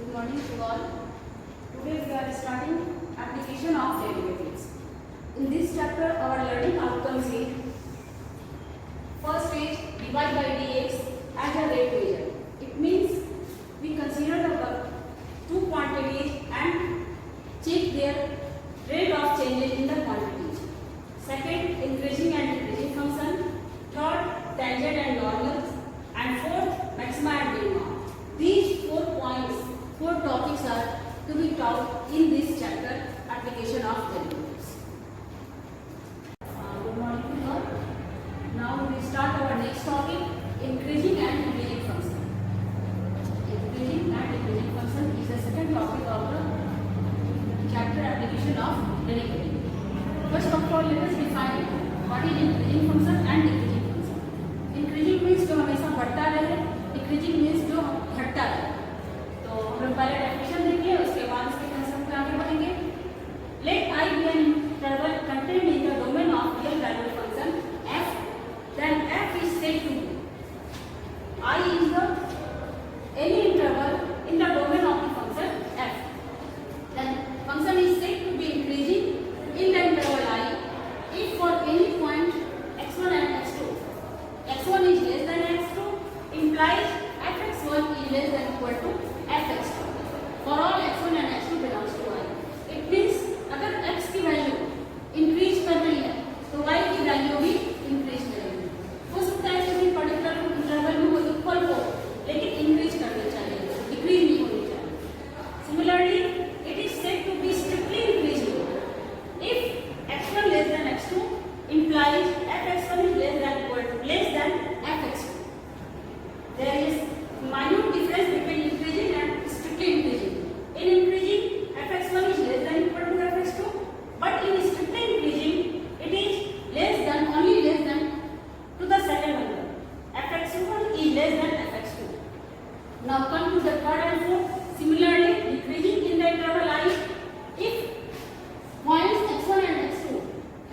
Good morning to all. Today we are starting application of derivatives. In this chapter, our learning outcomes is first is divide by dx as a rate measure. It means we consider the two quantities and check their rate of changes in the quantities. Second, increasing and decreasing function. Third, tangent and normal. And fourth, maxima and minima. These 4 topics are to be taught in this chapter, application of derivatives. Good morning to all. Now we start our next topic, increasing and decreasing function. Increasing and decreasing function is the second topic of the chapter, application of derivative. First of all, let us define what is increasing function and decreasing function. Increasing means जो हमेशा बढ़ता रहे, decreasing means जो घटता रहे. तो हम पहले डेफिनेशन देखेंगे, उसके बाद इसके कंसेप्ट पे आगे बढ़ेंगे. Let I be an interval contained in the domain of real value function f, then f is said to be I is the any interval in the domain of the function f. Then function is said to be increasing in the interval I if for any point x1 and x2 x1 is less than x2 implies fx1 is less than equal to fx2 for all x1 and x2 belongs to I. It means अगर x की value increase कर रही है तो y की value भी increase करेगी. हो सकता है किसी पर्टिकुलर इंटरवल में वो इक्वल हो लेकिन इंक्रीज करना चाहिए, डिक्रीज नहीं होनी चाहिए. Similarly it is said to be strictly increasing if x1 less than x2 implies fx1 is less than fx2. There is minute difference between increasing and strictly increasing. In increasing, fx1 is less than equal to fx2, but in strictly increasing, it is only less than to the second number. fx1 is less than fx2. Now come to the third and fourth. Similarly, decreasing in the interval I, if points x1 and x2,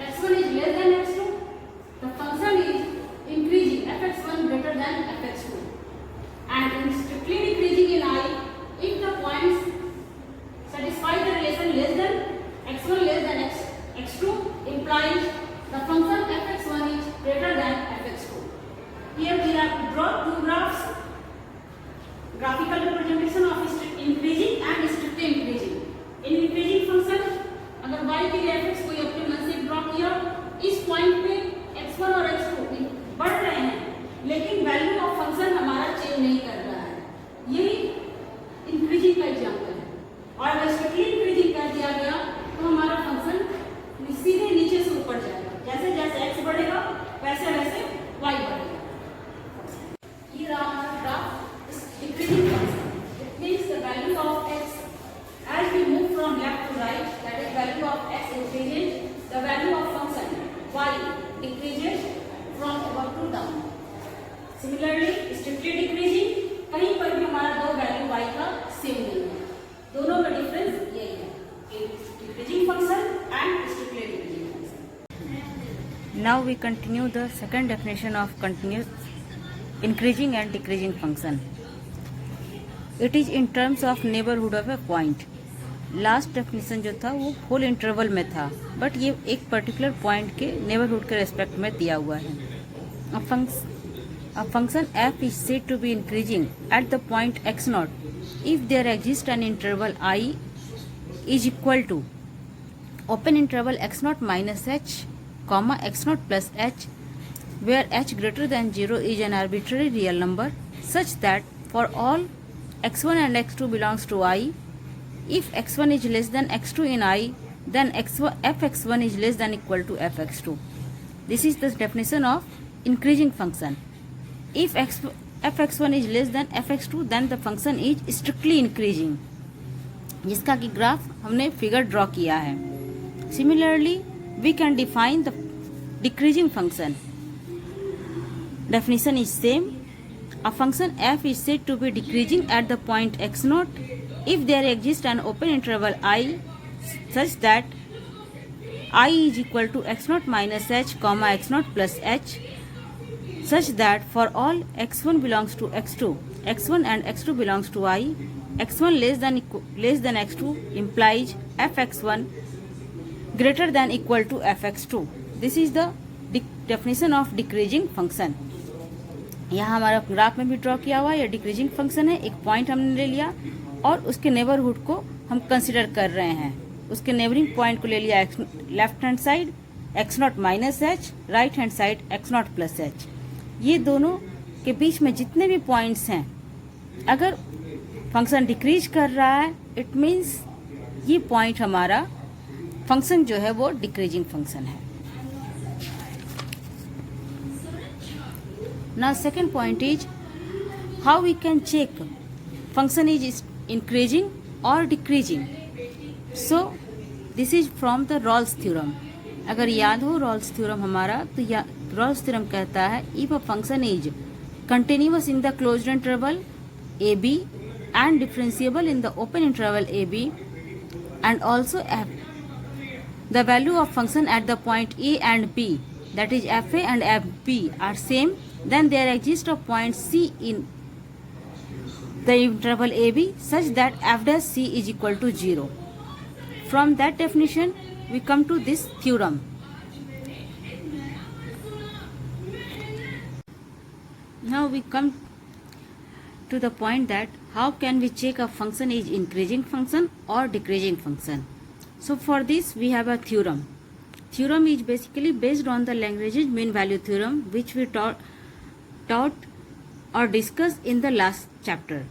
x1 is less than x2, the function is increasing fx1 greater than fx2. And in strictly decreasing in I, if the points satisfy the relation less than x1 less than x2 implies the function fx1 is greater than fx2. Here we have drawn two graphs, graphical representation of increasing and strictly increasing. In increasing function अगर y की reference कोई अपने मन से draw किया, इस point पे x1 और x2 बढ़ रहे हैं लेकिन वैल्यू ऑफ फंक्शन हमारा चेंज नहीं कर रहा है. यही इंक्रीजिंग का एग्जांपल है. और अगर स्ट्रिक्टली इंक्रीजिंग कर दिया गया तो हमारा फंक्शन सीधे नीचे से ऊपर जाएगा. जैसे जैसे x बढ़ेगा वैसे वैसे y बढ़ेगा. ये रहा हमारा graph increasing function. It means the value of x as we move from left to right, that is value of x increases, the value of function y decreases from above to down. Similarly, strictly decreasing, कहीं पर भी हमारा दो value y का same नहीं है. दोनों का डिफरेंस यही है, decreasing function and strictly decreasing function. Now we continue the second definition of continuous increasing and decreasing function. It is in terms of neighborhood of a point. Last definition जो था वो whole interval में था, but ये एक particular point के neighbourhood के respect में दिया हुआ है. A function f is said to be increasing at the point x0 if there exists an interval I is equal to open interval x0 minus h, comma x0 plus h, where h greater than 0 is an arbitrary real number such that for all x1 and x2 belongs to I, if x1 is less than x2 in I, then fx1 is less than equal to fx2. This is the definition of increasing function. If fx1 is less than fx2, then the function is strictly increasing, जिसका कि graph हमने figure draw किया है. Similarly, we can define the decreasing function. Definition is same. A function f is said to be decreasing at the point x0 if there exists an open interval I such that I is equal to x0 minus h, comma x0 plus h, such that for all x1 belongs to x2, x1 and x2 belongs to I, x1 less than x2 implies fx1 greater than equal to fx2. This is the definition of decreasing function. यहाँ हमारा graph में भी draw किया हुआ है, ये decreasing function है. एक पॉइंट हमने ले लिया और उसके नेबरहुड को हम कंसिडर कर रहे हैं. उसके नेबरिंग पॉइंट को ले लिया left hand side x not minus H, right hand side x not plus H. ये दोनों के बीच में जितने भी पॉइंट्स हैं, अगर फंक्शन डिक्रीज कर रहा है, इट मीन्स ये पॉइंट हमारा फंक्शन जो है वो डिक्रीजिंग फंक्शन है. Now second point is how we can check function is increasing or decreasing. So this is from the Rawls theorem. अगर याद हो Rawls theorem हमारा, तो Rawls theorem कहता है if a function is continuous in the closed interval AB and differentiable in the open interval AB and also f, the value of function at the point A and B, that is fa and fb are same, then there exists a point C in the interval AB such that f dash C is equal to 0. From that definition, we come to this theorem. Now we come to the point that how can we check a function is increasing function or decreasing function. So for this we have a theorem. Theorem is basically based on the Lagrange's mean value theorem, which we taught or discussed in the last chapter.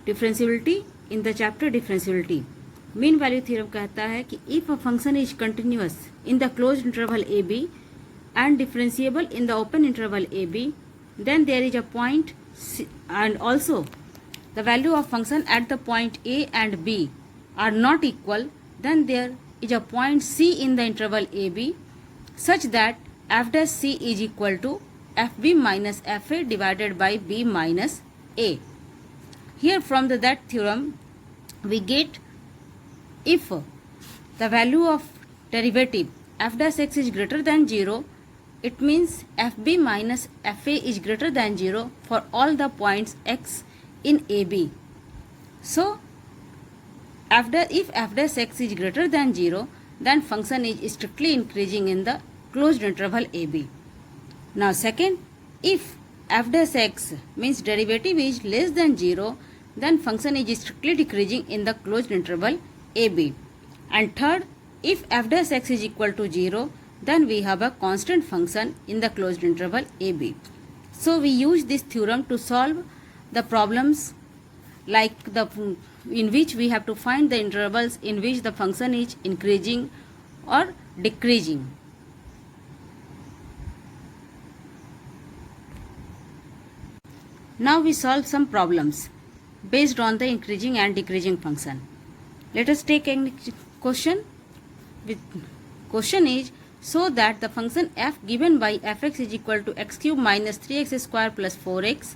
Differentiability, in the chapter differentiability. Mean value theorem कहता है कि if a function is continuous in the closed interval AB and differentiable in the open interval AB, then there is a point C, and also the value of function at the point A and B are not equal, then there is a point C in the interval AB such that f dash C is equal to fb minus fa divided by b minus a. Here from that theorem we get if the value of derivative f dash x is greater than 0, it means fb minus fa is greater than 0 for all the points x in AB. So if f dash x is greater than 0, then function is strictly increasing in the closed interval AB. Now second, if f dash x means derivative is less than 0, then function is strictly decreasing in the closed interval AB. And third, if f dash x is equal to 0, then we have a constant function in the closed interval AB. So we use this theorem to solve the problems like in which we have to find the intervals in which the function is increasing or decreasing. Now we solve some problems based on the increasing and decreasing function. Let us take a question. Question is, so that the function f given by fx is equal to x cube minus 3x square plus 4x,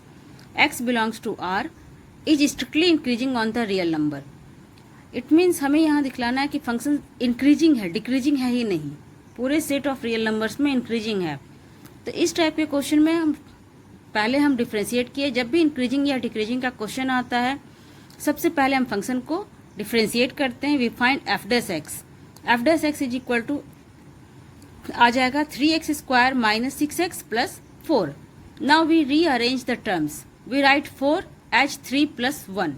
x belongs to R, is strictly increasing on the real number. It means हमें यहाँ दिखलाना है कि function increasing है, decreasing है ही नहीं, पूरे set of real numbers में इंक्रीजिंग है. तो इस टाइप के क्वेश्चन में हम डिफ्रेंशिएट किए. जब भी इंक्रीजिंग या डिक्रीजिंग का क्वेश्चन आता है, सबसे पहले हम फंक्शन को डिफ्रेंशिएट करते हैं. We find F dash X. F dash x is equal to आ जाएगा 3x square minus 6x plus 4. Now we rearrange the terms. We write 4 as 3 plus 1.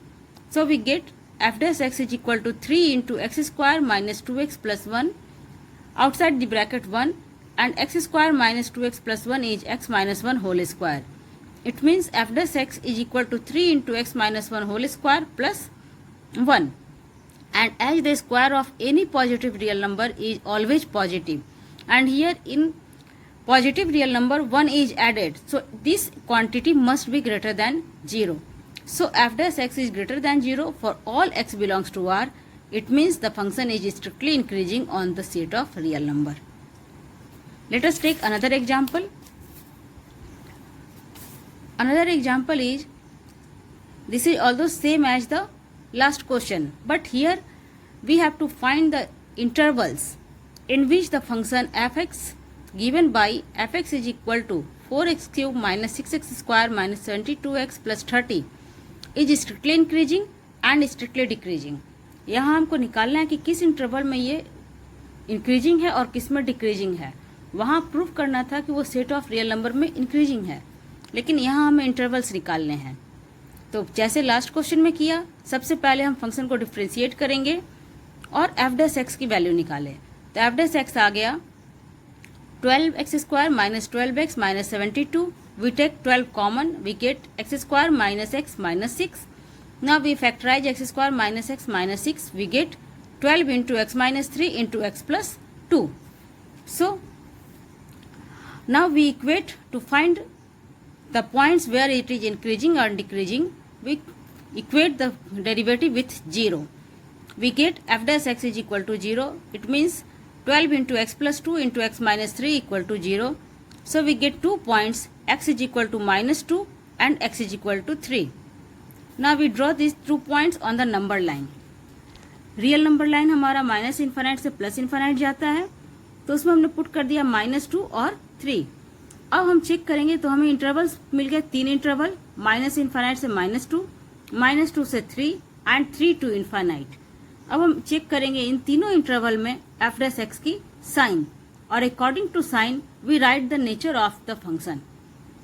So we get F dash x is equal to 3 into X square minus 2x plus 1 outside the bracket 1 and x square minus 2x plus 1 is x minus 1 whole square. It means f dash x is equal to 3 into x minus 1 whole square plus 1. And as the square of any positive real number is always positive, and here in positive real number 1 is added, so this quantity must be greater than 0. So f dash x is greater than 0 for all x belongs to R. It means the function is strictly increasing on the set of real number. Let us take another example. Another example is, this is although same as the last question, but here we have to find the intervals in which the function fx given by fx is equal to 4x cube minus 6x square minus 72x plus 30 is strictly increasing and strictly decreasing. यहाँ हमको निकालना है कि किस interval में ये increasing है और किस में डिक्रीजिंग है। वहाँ प्रूव करना था कि वो सेट ऑफ रियल नंबर में इंक्रीजिंग है, लेकिन यहाँ हमें इंटरवल्स निकालने हैं। तो जैसे लास्ट क्वेश्चन में किया, सबसे पहले हम फंक्शन को डिफ्रेंशिएट करेंगे और एफ डैश एक्स की वैल्यू निकालें। तो एफ डैश एक्स आ गया 12x² minus 12x minus 72. We take 12 common, we get x² minus x minus 6. Now we factorize x² minus x minus 6. We get 12 into x minus 3 into x plus 2. So now we equate to find the points where it is increasing or decreasing. We equate the derivative with 0. We get f dash x is equal to 0. It means 12 into x plus 2 into x minus 3 equal to 0. So we get 2 points, x is equal to minus 2 and x is equal to 3. Now we draw these 2 points on the number line. Real number line हमारा minus infinite से plus infinite जाता है, तो उसमें हमने put कर दिया -2 और 3। अब हम चेक करेंगे तो हमें इंटरवल्स मिल गए, 3 इंटरवल, माइनस इन्फाइनाइट से -2 से 3 एंड 3 टू इन्फाइनाइट। अब हम चेक करेंगे इन तीनों इंटरवल में एफ डैश एक्स की साइन, और according to sign we write the nature of the function.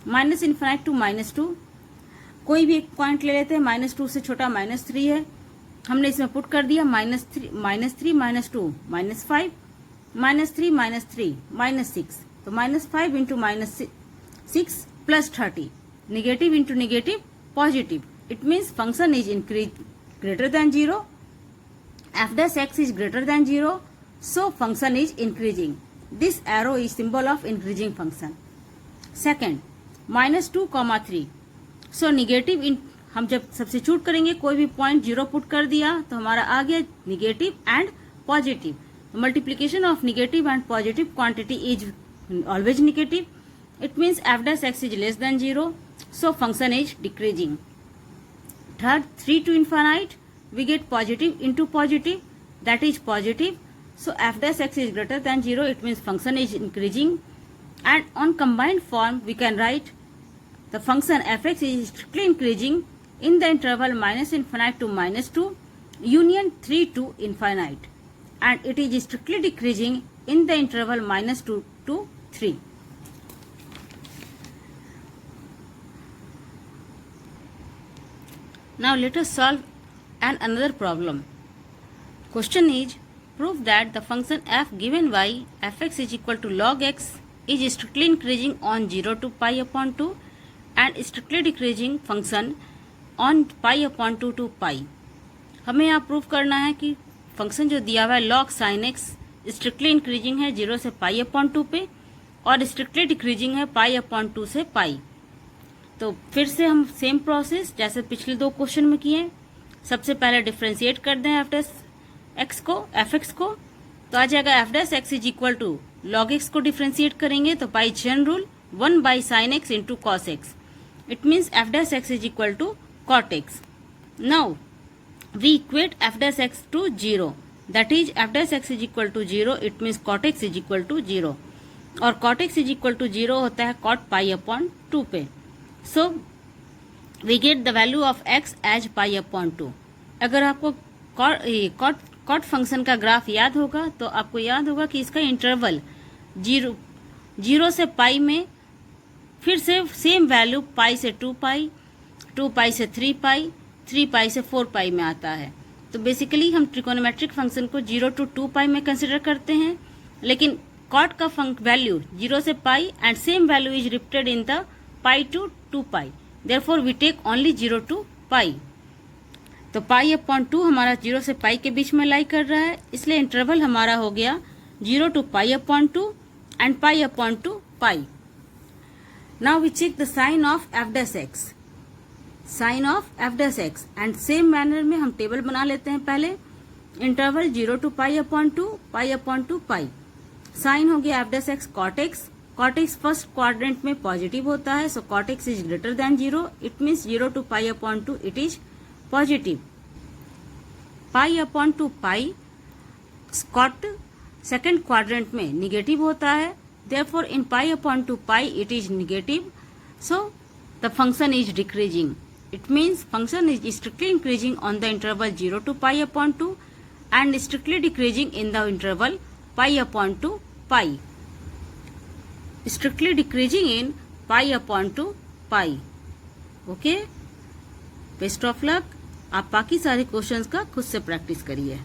Minus infinite to -2, कोई भी एक पॉइंट ले लेते हैं, -2 से छोटा -3 है, हमने इसमें पुट कर दिया -3 -2 -5 -3 -6, तो -5 into -6 plus 30, negative into negative positive. It means function is increase greater than 0, f dash x is greater than 0, so function is increasing. This arrow is symbol of increasing function. Second, -2, 3. So negative in हम जब substitute करेंगे, कोई भी point 0 put कर दिया तो हमारा आ गया negative and positive. Multiplication of negative and positive quantity is always negative. It means f dash x is less than 0, so function is decreasing. Third, 3 to infinite, we get positive into positive, that is positive. So f dash x is greater than 0, it means function is increasing. And on combined form we can write the function fx is strictly increasing in the interval -infinite to -2 union 3 to infinite, and it is strictly decreasing in the interval -2 to 3. Now let us solve another problem. Question is, prove that the function f given by fx is equal to log x is strictly increasing on 0 to pi upon 2 and strictly decreasing function on pi upon 2 to pi. हमें यहाँ prove करना है कि function जो दिया हुआ है log sin x strictly increasing है 0 से पाई अपॉन 2 पे और स्ट्रिक्टली डिक्रीजिंग है पाई अपॉन 2 से पाई। तो फिर से हम सेम प्रोसेस जैसे पिछले 2 क्वेश्चन में किए, सबसे पहले डिफ्रेंशिएट कर दें एफ डैश एक्स को, एफ एक्स को, तो आ जाएगा f dash x is equal to log x को डिफ्रेंशिएट करेंगे तो by chain rule 1 by sine x into cos x, it means f dash x is equal to cot x. Now we equate f dash x to 0, that is f dash x is equal to 0, it means cot x is equal to 0, और cot x is equal to 0 होता है cot pi upon 2 पे. So we get the value of x as pi upon 2. अगर आपको cot function का graph याद होगा तो आपको याद होगा कि इसका इंटरवल 0 से पाई में फिर से सेम वैल्यू पाई से 2 पाई, 2 पाई से 3 पाई, 3 पाई से 4 पाई में आता है. तो बेसिकली हम ट्रिकोनोमेट्रिक फंक्शन को 0 to 2 पाई में कंसिडर करते हैं, लेकिन कॉट का वैल्यू 0 से pi and same value is repeated in the pi to 2 pi, therefore we take only 0 to pi. तो पाई अपॉन 2 हमारा 0 से पाई के बीच में लाई कर रहा है, इसलिए इंटरवल हमारा हो गया 0 to pi upon 2 and pi upon 2 pi. Now we check the sign of F dash X, sign of F dash X, and same manner में हम टेबल बना लेते हैं. पहले interval 0 to pi upon 2, pi upon 2 pi. Sign हो गया F dash X cot X, cot X first quadrant में positive होता है, so cot x is greater than 0, it means 0 to pi upon 2 it is positive. Pi upon 2 pi cot second quadrant में negative होता है, therefore in pi upon 2 pi it is negative, so the function is decreasing. It means function is strictly increasing on the interval 0 to pi upon 2 and strictly decreasing in the interval pi upon 2 pi. Strictly decreasing in pi upon 2 pi. Okay? Best of luck. आप बाकी सारे questions का खुद से practice करिए.